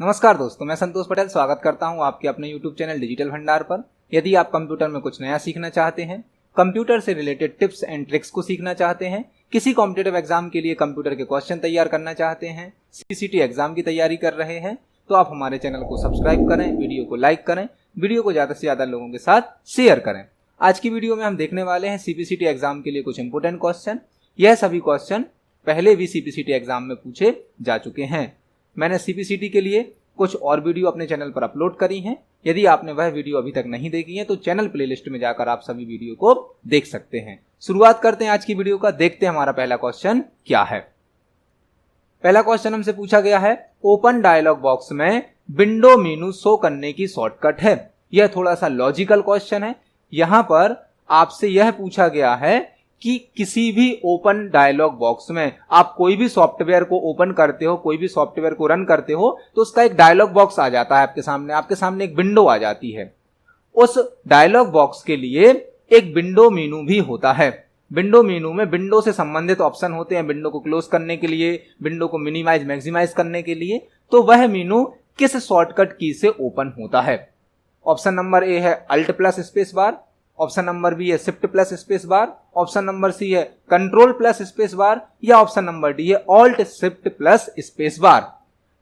नमस्कार दोस्तों, मैं संतोष पटेल स्वागत करता हूं आपके अपने YouTube चैनल डिजिटल भंडार पर। यदि आप कंप्यूटर में कुछ नया सीखना चाहते हैं, कंप्यूटर से रिलेटेड टिप्स एंड ट्रिक्स को सीखना चाहते हैं, किसी कॉम्पिटिटिव एग्जाम के लिए कंप्यूटर के क्वेश्चन तैयार करना चाहते हैं, CCT एग्जाम की तैयारी कर रहे हैं, तो आप हमारे चैनल को सब्सक्राइब करें, वीडियो को लाइक करें, वीडियो को ज़्यादा से ज़्यादा लोगों के साथ शेयर करें। आज की वीडियो में हम देखने वाले हैं CPCT एग्जाम के लिए कुछ इंपोर्टेंट क्वेश्चन। यह सभी क्वेश्चन पहले भी CPCT एग्जाम में पूछे जा चुके हैं। मैंने CPCT के लिए कुछ और वीडियो अपने चैनल पर अपलोड करी हैं। यदि आपने वह वीडियो अभी तक नहीं देखी है तो चैनल प्लेलिस्ट में जाकर आप सभी वीडियो को देख सकते हैं। शुरुआत करते हैं आज की वीडियो का। देखते हैं हमारा पहला क्वेश्चन क्या है। पहला क्वेश्चन हमसे पूछा गया है, ओपन डायलॉग बॉक्स में विंडो मेनू शो करने की शॉर्टकट है। यह थोड़ा सा लॉजिकल क्वेश्चन है। यहां पर आपसे यह पूछा गया है कि किसी भी ओपन डायलॉग बॉक्स में आप कोई भी सॉफ्टवेयर को ओपन करते हो, कोई भी सॉफ्टवेयर को रन करते हो, तो उसका एक डायलॉग बॉक्स आ जाता है आपके सामने एक विंडो आ जाती है। उस डायलॉग बॉक्स के लिए एक विंडो मेनू भी होता है। विंडो मेनू में विंडो से संबंधित ऑप्शन होते हैं, विंडो को क्लोज करने के लिए, विंडो को मिनिमाइज मैक्सिमाइज करने के लिए। तो वह मेनू किस शॉर्टकट की से ओपन होता है? ऑप्शन नंबर ए है alt plus space bar, option number B है shift plus space bar, option number C है कंट्रोल प्लस स्पेस बार, या ऑप्शन नंबर डी है alt shift plus space bar.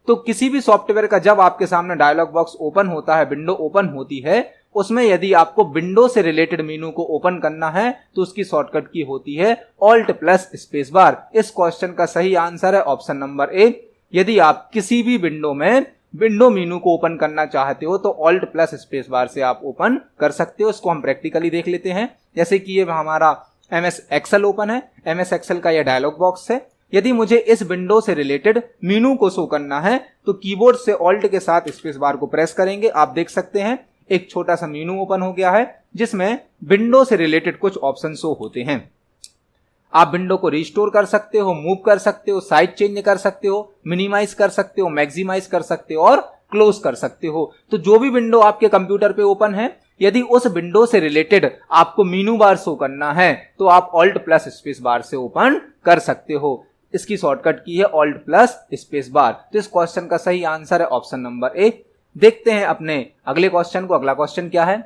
तो किसी भी सॉफ्टवेयर का जब आपके सामने डायलॉग बॉक्स ओपन होता है, विंडो ओपन होती है, उसमें यदि आपको विंडो से रिलेटेड मेनू को ओपन करना है तो उसकी शॉर्टकट की होती है ऑल्ट प्लस स्पेस बार। इस क्वेश्चन का सही आंसर है ऑप्शन नंबर ए। यदि आप किसी भी विंडो में विंडो मेनू को ओपन करना चाहते हो तो ऑल्ट प्लस स्पेस बार से आप ओपन कर सकते हो। इसको हम प्रैक्टिकली देख लेते हैं। जैसे कि ये हमारा MS एक्सेल ओपन है। MS एक्सेल का यह डायलॉग बॉक्स है। यदि मुझे इस विंडो से रिलेटेड मेनू को शो करना है तो कीबोर्ड से ऑल्ट के साथ स्पेस बार को प्रेस करेंगे। आप देख सकते हैं एक छोटा सा मेनू ओपन हो गया है जिसमें विंडो से रिलेटेड कुछ ऑप्शन शो होते हैं। आप विंडो को रिस्टोर कर सकते हो, मूव कर सकते हो, साइज चेंज कर सकते हो, मिनिमाइज कर सकते हो, मैक्सिमाइज कर सकते हो और क्लोज कर सकते हो। तो जो भी विंडो आपके कंप्यूटर पे ओपन है, यदि उस विंडो से रिलेटेड आपको मेनू बार शो करना है तो आप ऑल्ट प्लस स्पेस बार से ओपन कर सकते हो। इसकी शॉर्टकट की है ऑल्ट प्लस स्पेस बार। तो इस क्वेश्चन का सही आंसर है ऑप्शन नंबर ए। देखते हैं अपने अगले क्वेश्चन को। अगला क्वेश्चन क्या है?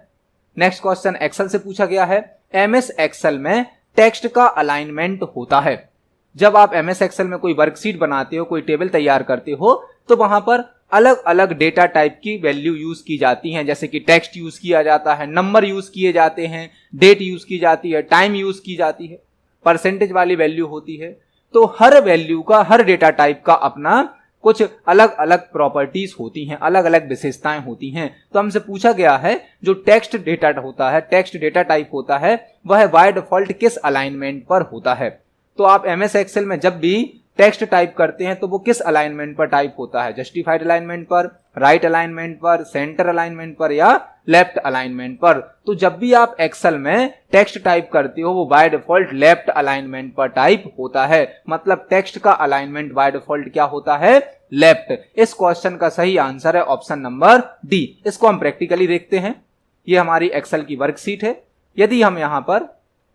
नेक्स्ट क्वेश्चन एक्सेल से पूछा गया है। MS एक्सेल में टेक्स्ट का अलाइनमेंट होता है। जब आप MS एक्सेल में कोई वर्कशीट बनाते हो, कोई टेबल तैयार करते हो, तो वहां पर अलग अलग डेटा टाइप की वैल्यू यूज की जाती हैं। जैसे कि टेक्स्ट यूज किया जाता है, नंबर यूज किए जाते हैं, डेट यूज की जाती है, टाइम यूज की जाती है, परसेंटेज वाली वैल्यू होती है। तो हर वैल्यू का, हर डेटा टाइप का अपना कुछ अलग अलग प्रॉपर्टीज होती हैं, अलग अलग विशेषताएं होती हैं। तो हमसे पूछा गया है जो टेक्स्ट डेटा होता है, टेक्स्ट डेटा टाइप होता है, वह बाय डिफॉल्ट किस अलाइनमेंट पर होता है? तो आप MS एक्सेल में जब भी टेक्स्ट टाइप करते हैं तो वो किस अलाइनमेंट पर टाइप होता है? जस्टिफाइड अलाइनमेंट पर, राइट अलाइनमेंट पर, सेंटर अलाइनमेंट पर या लेफ्ट अलाइनमेंट पर? तो जब भी आप एक्सेल में टेक्स्ट टाइप करते हो वो बाय डिफॉल्ट लेफ्ट अलाइनमेंट पर टाइप होता है। मतलब टेक्स्ट का अलाइनमेंट बाय डिफॉल्ट क्या होता है? लेफ्ट। इस क्वेश्चन का सही आंसर है ऑप्शन नंबर डी। इसको हम प्रैक्टिकली देखते हैं। ये हमारी एक्सेल की वर्कशीट है। यदि हम यहां पर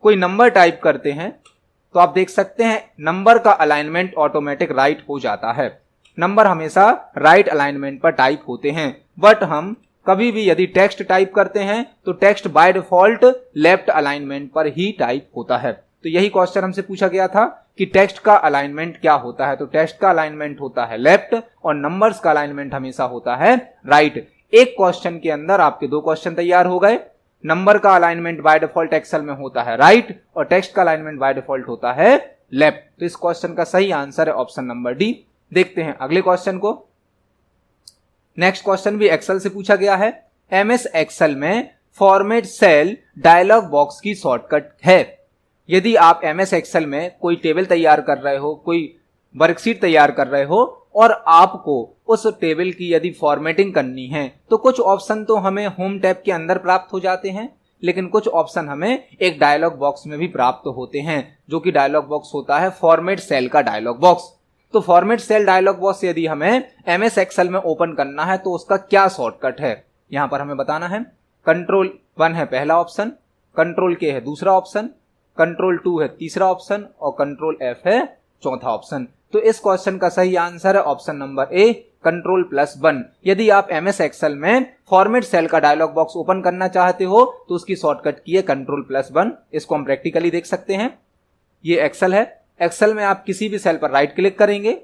कोई नंबर टाइप करते हैं तो आप देख सकते हैं नंबर का अलाइनमेंट ऑटोमेटिक राइट हो जाता है। नंबर हमेशा राइट अलाइनमेंट पर टाइप होते हैं। बट हम कभी भी यदि टेक्स्ट टाइप करते हैं तो text by default left alignment पर ही टाइप होता है। तो यही क्वेश्चन हमसे पूछा गया था कि टेक्स्ट का अलाइनमेंट क्या होता है। तो टेक्स्ट का अलाइनमेंट होता है लेफ्ट और नंबर्स का अलाइनमेंट हमेशा होता है राइट। एक क्वेश्चन के अंदर आपके दो क्वेश्चन तैयार हो गए। नंबर का अलाइनमेंट बाय डिफॉल्ट एक्सेल में होता है राइट और टेक्स्ट का अलाइनमेंट बाय डिफॉल्ट होता है लेफ्ट। तो इस क्वेश्चन का सही आंसर है ऑप्शन नंबर डी। देखते हैं अगले क्वेश्चन को। नेक्स्ट क्वेश्चन भी एक्सेल से पूछा गया है। MS एक्सेल में फॉर्मेट सेल डायलॉग बॉक्स की शॉर्टकट है। यदि आप MS एक्सेल में कोई टेबल तैयार कर रहे हो, कोई वर्कशीट तैयार कर रहे हो और आपको उस टेबल की यदि फॉर्मेटिंग करनी है तो कुछ ऑप्शन तो हमें होम टैब के अंदर प्राप्त हो जाते हैं, लेकिन कुछ ऑप्शन हमें एक डायलॉग बॉक्स में भी प्राप्त होते हैं, जो कि डायलॉग बॉक्स होता है फॉर्मेट सेल का डायलॉग बॉक्स। तो फॉर्मेट सेल डायलॉग बॉक्स यदि हमें MS एक्सेल में ओपन करना है तो उसका क्या शॉर्टकट है, यहां पर हमें बताना है। Ctrl+1 है पहला ऑप्शन, Ctrl+K है दूसरा ऑप्शन, Ctrl+2 है तीसरा ऑप्शन और Ctrl+F है चौथा ऑप्शन। तो इस क्वेश्चन का सही आंसर है ऑप्शन नंबर ए, Ctrl+1। यदि आप MS एक्सेल में फॉर्मेट सेल का डायलॉग बॉक्स ओपन करना चाहते हो तो उसकी शॉर्टकट की है Ctrl+1। इसको हम प्रैक्टिकली देख सकते हैं। ये एक्सेल है, एक्सेल में आप किसी भी सेल पर राइट क्लिक करेंगे,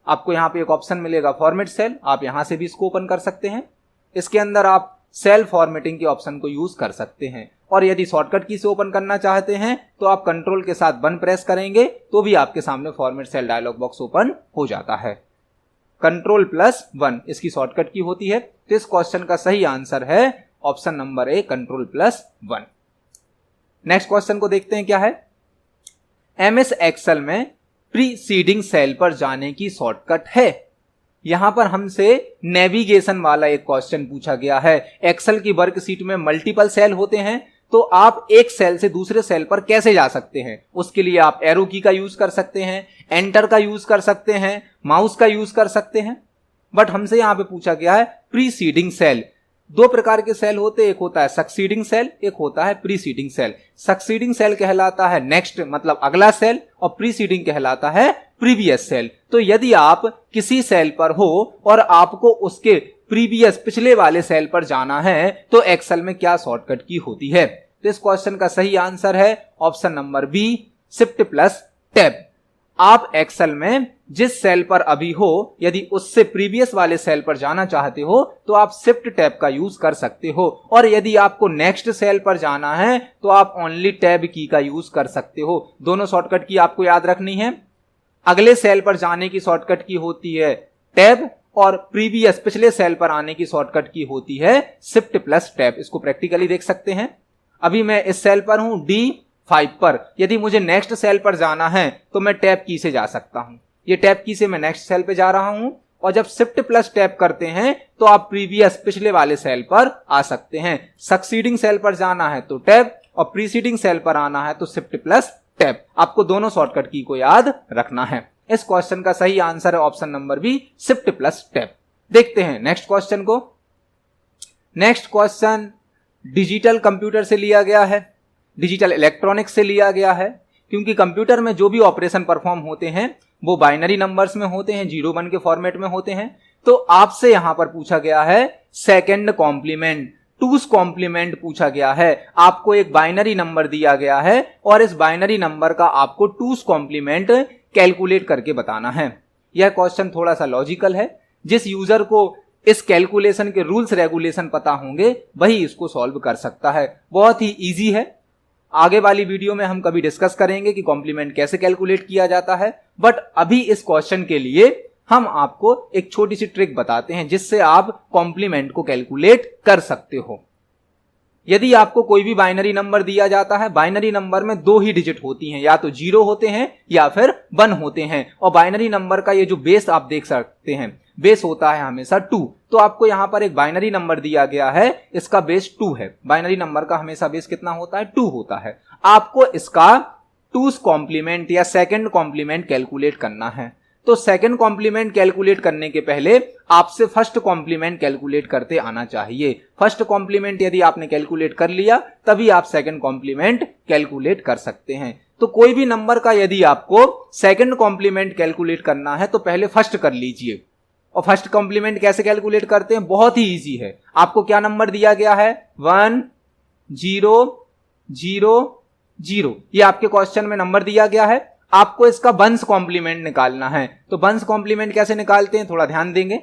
आपको यहाँ पे एक ऑप्शन मिलेगा फॉर्मेट सेल, आप यहां से भी इसको ओपन कर सकते हैं। इसके अंदर आप सेल फॉर्मेटिंग के ऑप्शन को यूज कर सकते हैं। और यदि शॉर्टकट की से ओपन करना चाहते हैं तो आप कंट्रोल के साथ 1 प्रेस करेंगे तो भी आपके सामने format cell dialog box open हो जाता है। Ctrl+1 इसकी शॉर्टकट की होती है। तो इस क्वेश्चन का सही आंसर है ऑप्शन नंबर ए, Ctrl+1। नेक्स्ट क्वेश्चन को देखते हैं क्या है। MS एक्सेल में प्रीसीडिंग सेल पर जाने की शॉर्टकट है। यहां पर हमसे नेविगेशन वाला एक क्वेश्चन पूछा गया है। एक्सेल की वर्कशीट में मल्टीपल सेल होते हैं, तो आप एक सेल से दूसरे सेल पर कैसे जा सकते हैं। उसके लिए आप एरो की का यूज कर सकते हैं, एंटर का यूज कर सकते हैं, माउस का यूज कर सकते हैं। बट हमसे यहां पे पूछा गया है प्रीसीडिंग सेल। 2 प्रकार के सेल होते हैं, एक होता है सक्सीडिंग सेल, एक होता है प्रीसीडिंग सेल। सक्सीडिंग सेल कहलाता है नेक्स्ट मतलब अगला सेल, और प्रीसीडिंग कहलाता है प्रीवियस सेल। तो यदि आप किसी सेल पर हो और आपको उसके प्रीवियस पिछले वाले सेल पर जाना है तो एक्सेल में क्या शॉर्टकट की होती है। तो इस क्वेश्चन का सही आंसर है ऑप्शन नंबर बी, Shift+Tab। आप एक्सेल में जिस सेल पर अभी हो, यदि उससे प्रीवियस वाले सेल पर जाना चाहते हो तो आप Shift+Tab का यूज कर सकते हो। और यदि आपको नेक्स्ट सेल पर जाना है तो आप ओनली टैब की का यूज कर सकते हो। दोनों शॉर्टकट की आपको याद रखनी है। अगले सेल पर जाने की शॉर्टकट की होती है टैब, और प्रीवियस पिछले सेल पर आने की शॉर्टकट की होती है Shift+Tab। इसको प्रैक्टिकली देख सकते हैं। अभी मैं इस सेल पर हूं D5 पर, यदि मुझे नेक्स्ट सेल पर जाना है तो मैं टैब की से जा सकता हूं। ये टैब की से मैं नेक्स्ट सेल पे जा रहा हूं, और जब Shift+Tab करते हैं तो आप प्रीवियस पिछले वाले सेल पर आ सकते हैं। सक्सीडिंग सेल पर जाना है तो टैब, और प्रीसीडिंग सेल पर आना है तो Shift+Tab। आपको दोनों शॉर्टकट की को याद रखना है। इस क्वेश्चन का सही आंसर है ऑप्शन नंबर बी, Shift+Tab। देखते हैं नेक्स्ट क्वेश्चन को। नेक्स्ट क्वेश्चन डिजिटल कंप्यूटर से लिया गया है, डिजिटल इलेक्ट्रॉनिक्स से लिया गया है। क्योंकि कंप्यूटर में जो भी ऑपरेशन परफॉर्म होते हैं वो बाइनरी नंबर्स में होते हैं, 0-1 के फॉर्मेट में होते हैं। तो आपसे यहां पर पूछा गया है सेकंड कॉम्प्लीमेंट, 2's कॉम्प्लीमेंट पूछा गया है। आपको एक बाइनरी नंबर दिया गया है और इस बाइनरी नंबर का आपको 2's कॉम्प्लीमेंट कैलकुलेट करके बताना है। यह क्वेश्चन थोड़ा सा लॉजिकल है। जिस यूजर को इस कैलकुलेशन के रूल्स रेगुलेशन पता होंगे वही इसको सॉल्व कर सकता है। बहुत ही इजी है। आगे वाली वीडियो में हम कभी डिस्कस करेंगे कि कॉम्प्लीमेंट कैसे कैलकुलेट किया जाता है। बट अभी इस क्वेश्चन के लिए हम आपको एक छोटी सी ट्रिक बताते हैं जिससे आप कॉम्प्लीमेंट को कैलकुलेट कर सकते हो। यदि आपको कोई भी बाइनरी नंबर दिया जाता है, बाइनरी नंबर में 2 ही डिजिट होती हैं, या तो 0 होते हैं या फिर 1 होते हैं। और बाइनरी नंबर का ये जो बेस आप देख सकते हैं, बेस होता है हमेशा 2। तो आपको यहां पर एक बाइनरी नंबर दिया गया है, इसका बेस 2 है। बाइनरी नंबर का हमेशा बेस कितना होता है? 2 होता है। आपको इसका 2's कॉम्प्लीमेंट या सेकंड कॉम्प्लीमेंट कैलकुलेट करना है। तो सेकंड कॉम्प्लीमेंट कैलकुलेट करने के पहले आपसे फर्स्ट कॉम्प्लीमेंट कैलकुलेट करते आना चाहिए। फर्स्ट कॉम्प्लीमेंट यदि आपने कैलकुलेट कर लिया तभी आप सेकंड कॉम्प्लीमेंट कैलकुलेट कर सकते हैं। तो कोई भी नंबर का यदि आपको सेकंड कॉम्प्लीमेंट कैलकुलेट करना है तो पहले फर्स्ट कर लीजिए। और फर्स्ट कॉम्प्लीमेंट कैसे कैलकुलेट करते हैं? बहुत ही इजी है। आपको क्या नंबर दिया गया है? 1 0 0 0। ये आपके क्वेश्चन में नंबर दिया गया है। आपको इसका वंश कॉम्प्लीमेंट निकालना है। तो वंश कॉम्प्लीमेंट कैसे निकालते हैं थोड़ा ध्यान देंगे।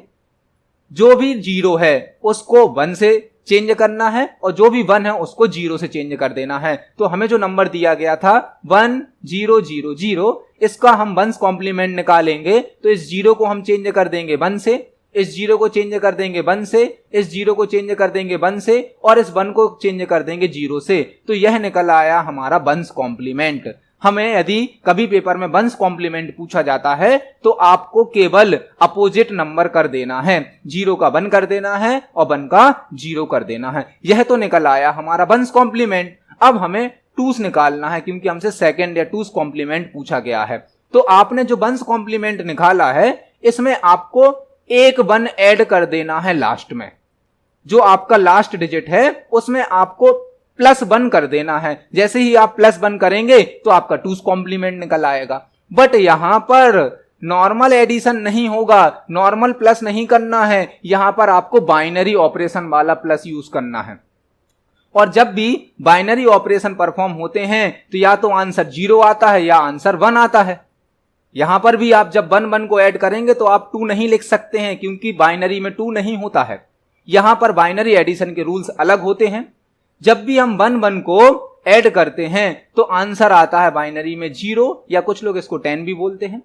जो भी 0 है उसको 1 से चेंज करना है और जो भी 1 है उसको 0 से चेंज कर देना है। तो हमें जो नंबर दिया गया था 1 0 0 0, इसका हम वंश कॉम्प्लीमेंट निकालेंगे तो इस 0 को हम चेंज कर देंगे 1 से, इस 0 को चेंज कर देंगे 1 से, इस 0 को चेंज कर देंगे 1 से, और इस 1 को चेंज कर देंगे 0 से। तो यह निकल आया हमारा वंश कॉम्प्लीमेंट। हमें यदि कभी पेपर में वंश कॉम्प्लीमेंट पूछा जाता है तो आपको केवल अपोजिट नंबर कर देना है। 0 का 1 कर देना है और 1 का 0 कर देना है। यह तो निकल आया हमारा वंश कॉम्प्लीमेंट। अब हमें 2's निकालना है क्योंकि हमसे सेकंड या 2's कॉम्प्लीमेंट पूछा गया है। तो आपने जो वंश कॉम्प्लीमेंट निकाला है इसमें आपको एक 1 ऐड कर देना है लास्ट में। जो आपका लास्ट डिजिट है उसमें आपको +1 कर देना है। जैसे ही आप +1 करेंगे तो आपका 2's कॉम्प्लीमेंट निकल आएगा। बट यहां पर नॉर्मल एडिशन नहीं होगा, नॉर्मल प्लस नहीं करना है, यहां पर आपको बाइनरी ऑपरेशन वाला प्लस यूज करना है। और जब भी बाइनरी ऑपरेशन परफॉर्म होते हैं तो या तो आंसर 0 आता है या आंसर 1 आता है। यहां पर भी आप जब 1 1 को ऐड करेंगे तो आप 2 नहीं लिख सकते हैं, क्योंकि बाइनरी में 2 नहीं होता है। यहां पर बाइनरी एडिशन के रूल्स अलग होते हैं। जब भी हम 1 1 को ऐड करते हैं तो आंसर आता है बाइनरी में 0, या कुछ लोग इसको 10 भी बोलते हैं।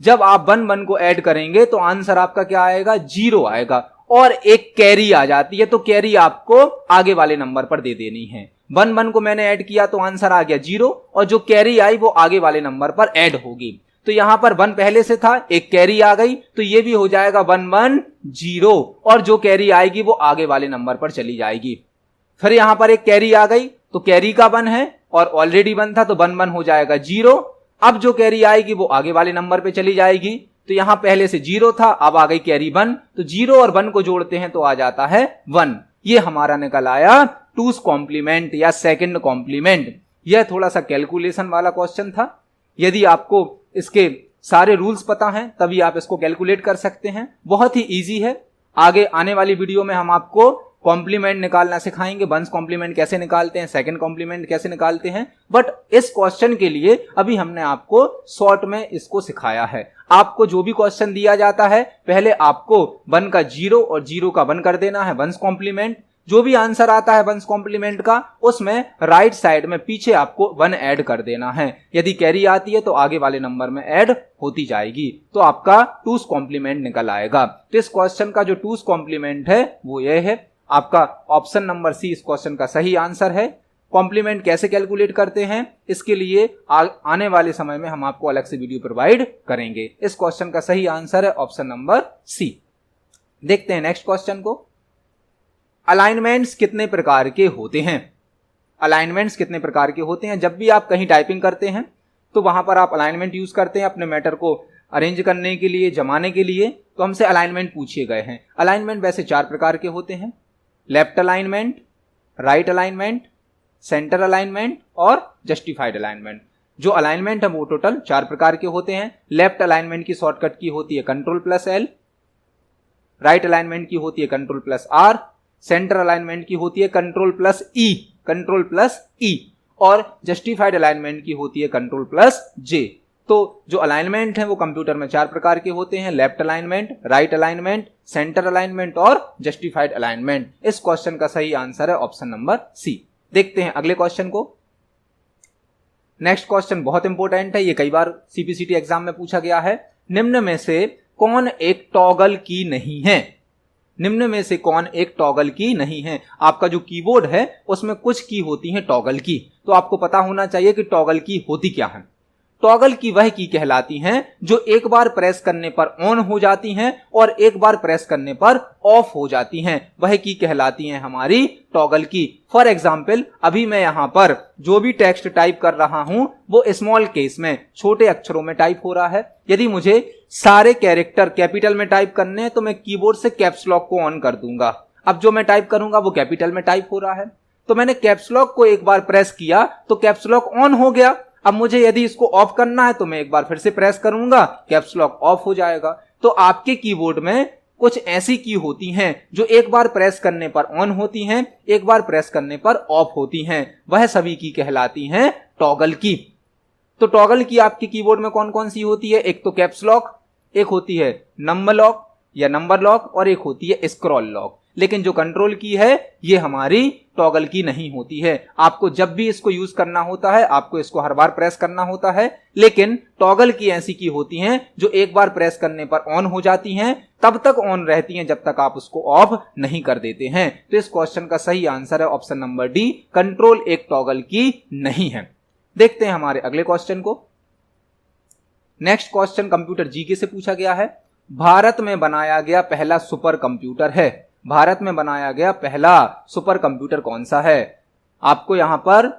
जब आप 1 1 को ऐड करेंगे तो आंसर आपका क्या आएगा, 0 आएगा, और एक कैरी आ जाती है, तो कैरी आपको आगे वाले नंबर पर दे देनी है। 1 1 को मैंने ऐड किया तो आंसर आ गया 0, और जो कैरी आई वो आगे वाले नंबर पर ऐड होगी। तो यहां पर 1 पहले से था, एक कैरी आ गई, तो ये भी हो जाएगा 1 1 0, और जो कैरी आएगी वो आगे वाले नंबर पर चली जाएगी। फिर यहां पर एक कैरी आ गई तो कैरी का 1 है, और ऑलरेडी 1 था तो 1 1 हो जाएगा 0। अब जो कैरी आएगी वो आगे वाले नंबर पे चली जाएगी। तो यहां पहले से 0 था, अब आ गई कैरी 1, तो 0 और 1 को जोड़ते हैं तो आ जाता है 1। ये हमारा निकल आया 2's कॉम्प्लीमेंट या सेकंड कॉम्प्लीमेंट। यह थोड़ा सा कैलकुलेशन वाला क्वेश्चन था। यदि आपको इसके सारे रूल्स पता हैं तभी आप इसको कैलकुलेट कर सकते हैं, बहुत ही इजी है। आगे आने वाली वीडियो में हम आपको कॉम्प्लीमेंट निकालना सिखाएंगे, 1's कॉम्प्लीमेंट कैसे निकालते हैं, सेकंड कॉम्प्लीमेंट कैसे निकालते हैं। बट इस क्वेश्चन के लिए अभी हमने आपको शॉर्ट में इसको सिखाया है। आपको जो भी क्वेश्चन दिया जाता है पहले आपको 1 का 0 और 0 का 1 कर देना है 1's कॉम्प्लीमेंट। जो भी आंसर आता है 1's कॉम्प्लीमेंट का, उसमें राइट साइड में पीछे आपको 1 ऐड कर देना है। यदि कैरी आती है तो आगे वाले नंबर में ऐड होती जाएगी, तो आपका 2's कॉम्प्लीमेंट निकल आएगा। तो इस क्वेश्चन का जो 2's कॉम्प्लीमेंट है वो ये है। आपका ऑप्शन नंबर सी इस क्वेश्चन का सही आंसर है। कॉम्प्लीमेंट कैसे कैलकुलेट करते हैं इसके लिए आने वाले समय में हम आपको अलग से वीडियो प्रोवाइड करेंगे। इस क्वेश्चन का सही आंसर है ऑप्शन नंबर सी। देखते हैं नेक्स्ट क्वेश्चन को। अलाइनमेंट्स कितने प्रकार के होते हैं? अलाइनमेंट्स कितने प्रकार के होते हैं? जब भी आप कहीं टाइपिंग करते हैं तो वहां पर आप अलाइनमेंट यूज करते हैं अपने मैटर को अरेंज करने के लिए, जमाने के लिए। तो हमसे अलाइनमेंट पूछे गए हैं। अलाइनमेंट वैसे 4 प्रकार के होते हैं, left alignment, right alignment, centre alignment और जस्टिफाइड अलाइनमेंट। जो अलाइनमेंट है वो टोटल 4 प्रकार के होते हैं। लेफ्ट अलाइनमेंट की शॉर्टकट की होती है Ctrl+L, राइट अलाइनमेंट की होती है Ctrl+R, सेंटर अलाइनमेंट की होती है Ctrl+E, और जस्टिफाइड अलाइनमेंट की होती है Ctrl+J। तो जो अलाइनमेंट है वो कंप्यूटर में 4 प्रकार के होते हैं, left alignment, right alignment, centre alignment और जस्टिफाइड अलाइनमेंट। इस क्वेश्चन का सही आंसर है ऑप्शन नंबर सी। देखते हैं अगले क्वेश्चन को। नेक्स्ट क्वेश्चन बहुत इंपॉर्टेंट है, ये कई बार सीपीसीटी एग्जाम में पूछा गया है। निम्न में से कौन एक टॉगल की नहीं है? निम्न में से कौन एक टॉगल की नहीं है? आपका जो कीबोर्ड है उसमें कुछ की होती है टॉगल की, तो आपको पता होना चाहिए कि टॉगल की होती क्या है। टॉगल की वह की कहलाती हैं जो एक बार प्रेस करने पर ऑन हो जाती हैं और एक बार प्रेस करने पर ऑफ हो जाती हैं, वह की कहलाती हैं हमारी टॉगल की। फॉर एग्जाम्पल अभी मैं यहां पर जो भी टेक्स्ट टाइप कर रहा हूं वो स्मॉल केस में, छोटे अक्षरों में टाइप हो रहा है। यदि मुझे सारे कैरेक्टर कैपिटल में टाइप करने हैं तो मैं कीबोर्ड से कैप्स लॉक को ऑन कर दूंगा। अब जो मैं टाइप करूंगा वो कैपिटल में टाइप हो रहा है, तो मैंने कैप्स लॉक को एक बार प्रेस किया तो कैप्स लॉक ऑन हो गया। अब मुझे यदि इसको ऑफ करना है तो मैं एक बार फिर से प्रेस करूंगा, कैप्स लॉक ऑफ हो जाएगा। तो आपके कीबोर्ड में कुछ ऐसी की होती हैं जो एक बार प्रेस करने पर ऑन होती हैं, एक बार प्रेस करने पर ऑफ होती हैं, वह सभी की कहलाती हैं टॉगल की। तो टॉगल की आपके कीबोर्ड में कौन कौन सी होती है? एक तो कैप्स लॉक, एक होती है नंबर लॉक या नंबर लॉक, और एक होती है स्क्रॉल लॉक। लेकिन जो कंट्रोल की है ये हमारी टॉगल की नहीं होती है। आपको जब भी इसको यूज करना होता है आपको इसको हर बार प्रेस करना होता है, लेकिन टॉगल की ऐसी की होती हैं जो एक बार प्रेस करने पर ऑन हो जाती हैं, तब तक ऑन रहती हैं जब तक आप उसको ऑफ नहीं कर देते हैं। तो इस क्वेश्चन का सही आंसर है ऑप्शन नंबर डी, कंट्रोल एक टॉगल की नहीं है। देखते हैं हमारे अगले क्वेश्चन को। नेक्स्ट क्वेश्चन कंप्यूटर जीके से पूछा गया है। भारत में बनाया गया पहला सुपर कंप्यूटर है। भारत में बनाया गया पहला सुपर कंप्यूटर कौन सा है? आपको यहां पर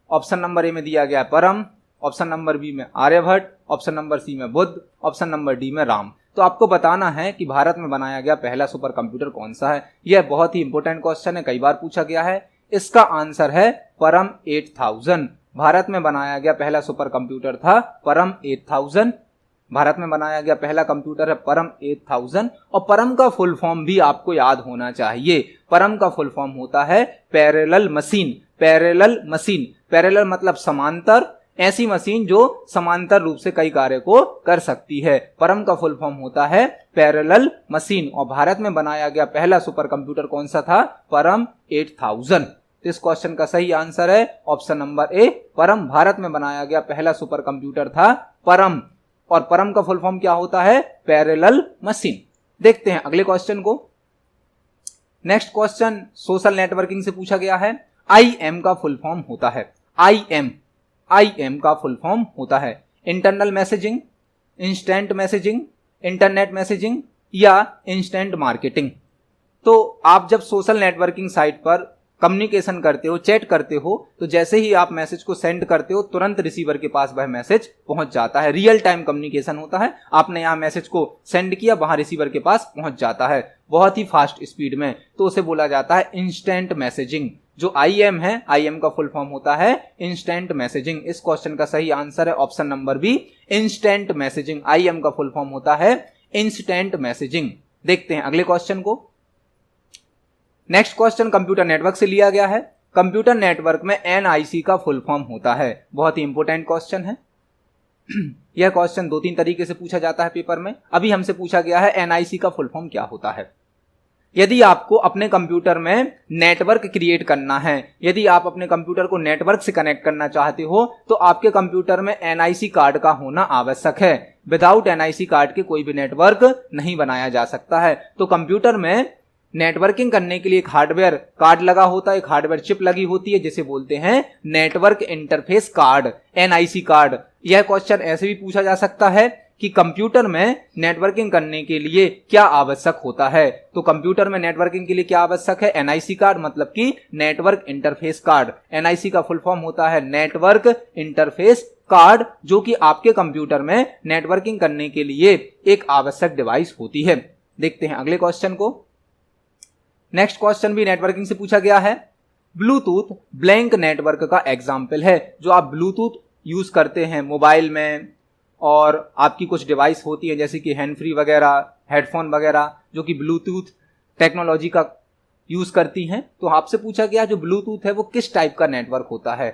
ऑप्शन नंबर ए में दिया गया परम, ऑप्शन नंबर बी में आर्यभट्ट, ऑप्शन नंबर सी में बुद्ध, ऑप्शन नंबर डी में राम। तो आपको बताना है कि भारत में बनाया गया पहला सुपर कंप्यूटर कौन सा है। यह बहुत ही इंपॉर्टेंट क्वेश्चन है, कई बार पूछा गया है। इसका आंसर है परम 8000। भारत में बनाया गया पहला सुपर कंप्यूटर था परम 8000। भारत में बनाया गया पहला कंप्यूटर है परम 8000। और परम का फुल फॉर्म भी आपको याद होना चाहिए। परम का फुल फॉर्म होता है parallel machine. Parallel machine, parallel मतलब समांतर, ऐसी मशीन जो समांतर रूप से कई कार्य को कर सकती है। परम का फुल फॉर्म होता है पैरेलल मशीन। और भारत में बनाया गया पहला सुपर कंप्यूटर कौन सा था? परम 8000। तो इस क्वेश्चन का सही आंसर है ऑप्शन नंबर ए, परम। भारत में बनाया गया पहला सुपर कंप्यूटर था परम। और परम का फुल फॉर्म क्या होता है? Parallel machine. देखते हैं अगले क्वेश्चन को। नेक्स्ट क्वेश्चन सोशल नेटवर्किंग से पूछा गया है। IM का फुल फॉर्म होता है IM का फुल फॉर्म होता है internal messaging, instant messaging, internet messaging या इंस्टेंट मार्केटिंग। तो आप जब सोशल नेटवर्किंग साइट पर कम्युनिकेशन करते हो, चैट करते हो, तो जैसे ही आप मैसेज को सेंड करते हो तुरंत रिसीवर के पास वह मैसेज पहुंच जाता है। रियल टाइम कम्युनिकेशन होता है। आपने यहाँ मैसेज को सेंड किया, वहां रिसीवर के पास पहुंच जाता है बहुत ही फास्ट स्पीड में, तो उसे बोला जाता है इंस्टेंट मैसेजिंग। जो IM है, IM का फुल फॉर्म होता है इंस्टेंट मैसेजिंग। इस क्वेश्चन का सही आंसर है option number B, instant messaging. IM का फुल फॉर्म होता है इंस्टेंट मैसेजिंग। देखते हैं अगले क्वेश्चन को। नेक्स्ट क्वेश्चन कंप्यूटर नेटवर्क से लिया गया है। कंप्यूटर नेटवर्क में NIC का फुल फॉर्म होता है। बहुत ही इंपॉर्टेंट क्वेश्चन है। यह क्वेश्चन 2-3 तरीके से पूछा जाता है पेपर में। अभी हमसे पूछा गया है NIC का फुल फॉर्म क्या होता है। यदि आपको अपने कंप्यूटर में नेटवर्क क्रिएट करना है, यदि आप अपने कंप्यूटर को नेटवर्क से कनेक्ट करना चाहते हो, तो आपके कंप्यूटर में NIC कार्ड का होना आवश्यक है। विदाउट NIC कार्ड के कोई भी नेटवर्क नहीं बनाया जा सकता है। तो कंप्यूटर में नेटवर्किंग करने के लिए एक हार्डवेयर कार्ड लगा होता है, एक हार्डवेयर चिप लगी होती है जिसे बोलते हैं network interface card, NIC card. यह क्वेश्चन ऐसे भी पूछा जा सकता है कि कंप्यूटर में नेटवर्किंग करने के लिए क्या आवश्यक होता है। तो कंप्यूटर में नेटवर्किंग के लिए क्या आवश्यक है? NIC कार्ड, मतलब कि नेटवर्क इंटरफेस कार्ड। NIC का फुल फॉर्म होता है नेटवर्क इंटरफेस कार्ड, जो कि आपके कंप्यूटर में नेटवर्किंग करने के लिए एक आवश्यक डिवाइस होती है। देखते हैं अगले क्वेश्चन को। नेक्स्ट क्वेश्चन भी नेटवर्किंग से पूछा गया है। ब्लूटूथ ब्लैंक नेटवर्क का एग्जाम्पल है। जो आप ब्लूटूथ यूज करते हैं मोबाइल में, और आपकी कुछ डिवाइस होती है जैसे कि हैंड फ्री वगैरह, हेडफोन वगैरह, जो कि ब्लूटूथ टेक्नोलॉजी का यूज करती हैं। तो आपसे पूछा गया जो ब्लूटूथ है वो किस टाइप का नेटवर्क होता है।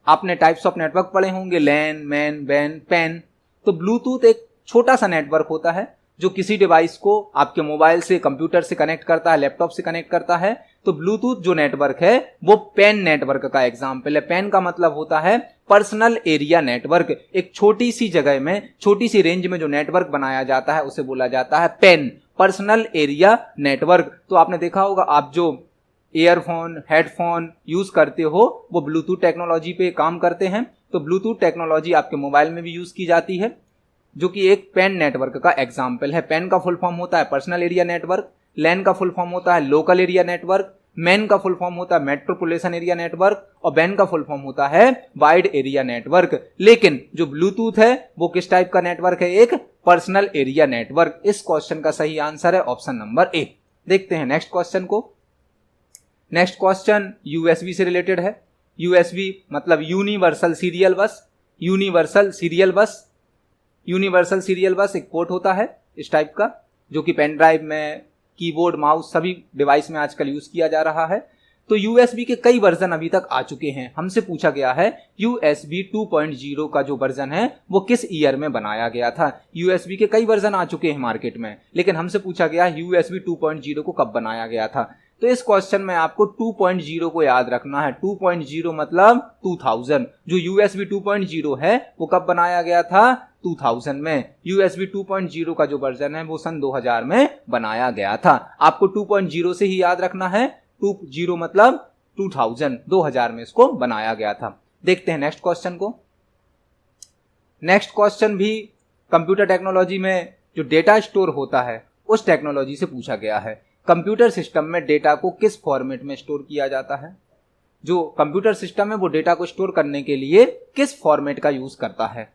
आपने टाइप्स ऑफ नेटवर्क पढ़े होंगे, लैन, मैन, वैन, पैन। तो ब्लूटूथ एक छोटा सा नेटवर्क होता है जो किसी डिवाइस को आपके मोबाइल से, कंप्यूटर से कनेक्ट करता है, लैपटॉप से कनेक्ट करता है। तो ब्लूटूथ जो नेटवर्क है वो पैन नेटवर्क का एग्जाम्पल है। पैन का मतलब होता है पर्सनल एरिया नेटवर्क। एक छोटी सी जगह में, छोटी सी रेंज में जो नेटवर्क बनाया जाता है उसे बोला जाता है पैन, पर्सनल एरिया नेटवर्क। तो आपने देखा होगा, आप जो ईयरफोन, हेडफोन यूज करते हो वो ब्लूटूथ टेक्नोलॉजी पे काम करते हैं। तो ब्लूटूथ टेक्नोलॉजी आपके मोबाइल में भी यूज की जाती है, जो कि एक पैन नेटवर्क का एग्जाम्पल है। पैन का फुल फॉर्म होता है पर्सनल एरिया नेटवर्क, लैन का फुल फॉर्म होता है लोकल एरिया नेटवर्क, मैन का फुल फॉर्म होता है मेट्रोपोलिटन एरिया नेटवर्क, और बैन का फुल फॉर्म होता है वाइड एरिया नेटवर्क। लेकिन जो ब्लूटूथ है वो किस टाइप का नेटवर्क है? एक पर्सनल एरिया नेटवर्क। इस क्वेश्चन का सही आंसर है ऑप्शन नंबर ए। देखते हैं नेक्स्ट क्वेश्चन को। नेक्स्ट क्वेश्चन USB से रिलेटेड है। USB मतलब यूनिवर्सल सीरियल बस। यूनिवर्सल सीरियल बस, यूनिवर्सल सीरियल बस एक पोर्ट होता है इस टाइप का, जो कि पेन ड्राइव में, कीबोर्ड, माउस सभी डिवाइस में आजकल यूज किया जा रहा है। तो USB के कई वर्जन अभी तक आ चुके हैं। हमसे पूछा गया है USB 2.0 का जो वर्जन है वो किस ईयर में बनाया गया था। USB के कई वर्जन आ चुके हैं मार्केट में, लेकिन हमसे पूछा गया USB 2.0 को कब बनाया गया था। तो इस क्वेश्चन में आपको 2.0 को याद रखना है। 2.0 मतलब 2000। जो USB 2.0 है वो कब बनाया गया था? 2000 में। USB 2.0 का जो वर्जन है वो सन 2000 में बनाया गया था। आपको 2.0 से ही याद रखना है। 20 मतलब 2000, 2000 में इसको बनाया गया था। देखते हैं नेक्स्ट क्वेश्चन को। नेक्स्ट क्वेश्चन भी कंप्यूटर टेक्नोलॉजी में जो डेटा स्टोर होता है उस टेक्नोलॉजी से पूछा गया है। कंप्यूटर सिस्टम में डेटा को किस फॉर्मेट में स्टोर किया जाता है? जो कंप्यूटर सिस्टम है वो डेटा को स्टोर करने के लिए किस फॉर्मेट का यूज करता है?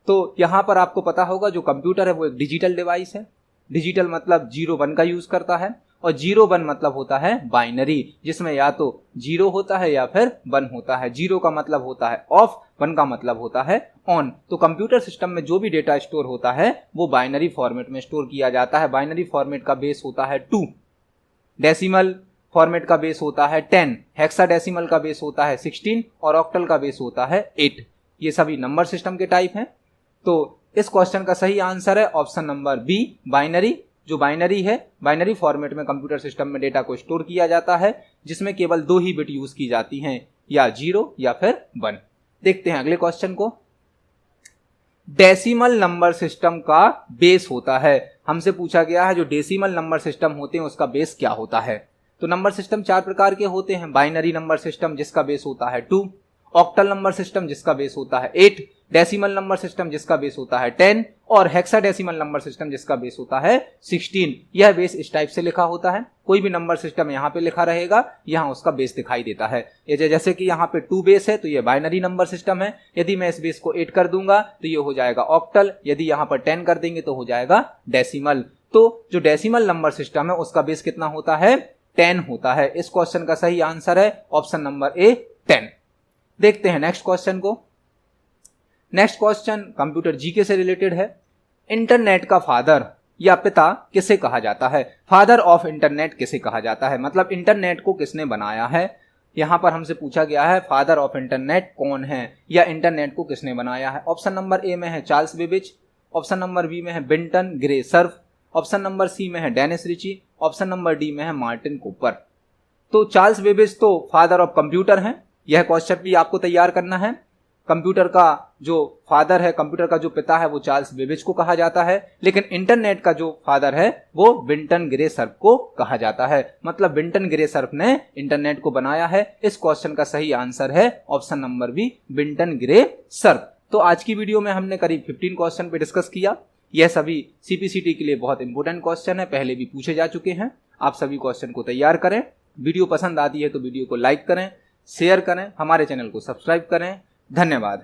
तो यहां पर आपको पता होगा जो कंप्यूटर है वो एक डिजिटल डिवाइस है। डिजिटल मतलब 0-1 का यूज करता है, और 0 1 मतलब होता है बाइनरी, जिसमें या तो 0 होता है या फिर 1 होता है। 0 का मतलब होता है ऑफ, 1 का मतलब होता है ऑन। तो कंप्यूटर सिस्टम में जो भी डेटा स्टोर होता है वो बाइनरी फॉर्मेट में स्टोर किया जाता है। बाइनरी फॉर्मेट का बेस होता है 2, डेसिमल फॉर्मेट का बेस होता है 10, हेक्साडेसिमल का बेस होता है 16 और ऑक्टल का बेस होता है 8। ये सभी नंबर सिस्टम के टाइप हैं। तो इस क्वेश्चन का सही आंसर है ऑप्शन नंबर बी, बाइनरी। जो बाइनरी है, बाइनरी फॉर्मेट में कंप्यूटर सिस्टम में डेटा को स्टोर किया जाता है, जिसमें केवल 2 ही बिट यूज की जाती हैं, या 0 या फिर 1। देखते हैं अगले क्वेश्चन को। डेसिमल नंबर सिस्टम का बेस होता है, हमसे पूछा गया है जो डेसिमल नंबर सिस्टम होते हैं उसका बेस क्या होता है। तो नंबर सिस्टम 4 प्रकार के होते हैं। बाइनरी नंबर सिस्टम जिसका बेस होता है 2, ऑक्टल नंबर सिस्टम जिसका बेस होता है 8, डेसिमल नंबर सिस्टम जिसका बेस होता है 10 और हेक्साडेसिमल नंबर सिस्टम जिसका बेस होता है 16। यह बेस इस टाइप से लिखा होता है। कोई भी नंबर सिस्टम यहाँ पे लिखा रहेगा, यहाँ उसका बेस दिखाई देता है। ये जैसे कि यहाँ पे 2 बेस है तो ये बाइनरी नंबर सिस्टम है। यदि मैं इस बेस को 8 कर दूंगा तो ये हो जाएगा ऑक्टल, यदि यहाँ पर 10 कर देंगे तो हो जाएगा डेसिमल। तो जो डेसिमल नंबर सिस्टम है उसका बेस कितना होता है, 10 होता है। इस क्वेश्चन का सही आंसर है ऑप्शन नंबर ए, 10। देखते हैं नेक्स्ट क्वेश्चन को। नेक्स्ट क्वेश्चन कंप्यूटर जीके से रिलेटेड है। इंटरनेट का फादर या पिता किसे कहा जाता है? फादर ऑफ इंटरनेट किसे कहा जाता है, मतलब इंटरनेट को किसने बनाया है। यहां पर हमसे पूछा गया है फादर ऑफ इंटरनेट कौन है या इंटरनेट को किसने बनाया है। ऑप्शन नंबर ए में है Charles Babbage, option number B में है Vinton Gray Cerf, option number C में है Dennis Ritchie, option number D में है मार्टिन कूपर। तो चार्ल्स बेबेज तो फादर ऑफ कंप्यूटर हैं। यह क्वेश्चन भी आपको तैयार करना है। कंप्यूटर का जो फादर है, कंप्यूटर का जो पिता है वो चार्ल्स बेबेज को कहा जाता है, लेकिन इंटरनेट का जो फादर है वो बिंटन ग्रे सर्फ को कहा जाता है। मतलब बिंटन ग्रे सर्फ ने इंटरनेट को बनाया है। इस क्वेश्चन का सही आंसर है option number B, Vinton Gray Cerf. तो आज की वीडियो में हमने करीब 15 क्वेश्चन पे डिस्कस किया। यह सभी सीपीसीटी के लिए बहुत इंपॉर्टेंट क्वेश्चन है, पहले भी पूछे जा चुके हैं। आप सभी क्वेश्चन को तैयार करें। वीडियो पसंद आती है तो वीडियो को लाइक करें, शेयर करें, हमारे चैनल को सब्सक्राइब करें। धन्यवाद।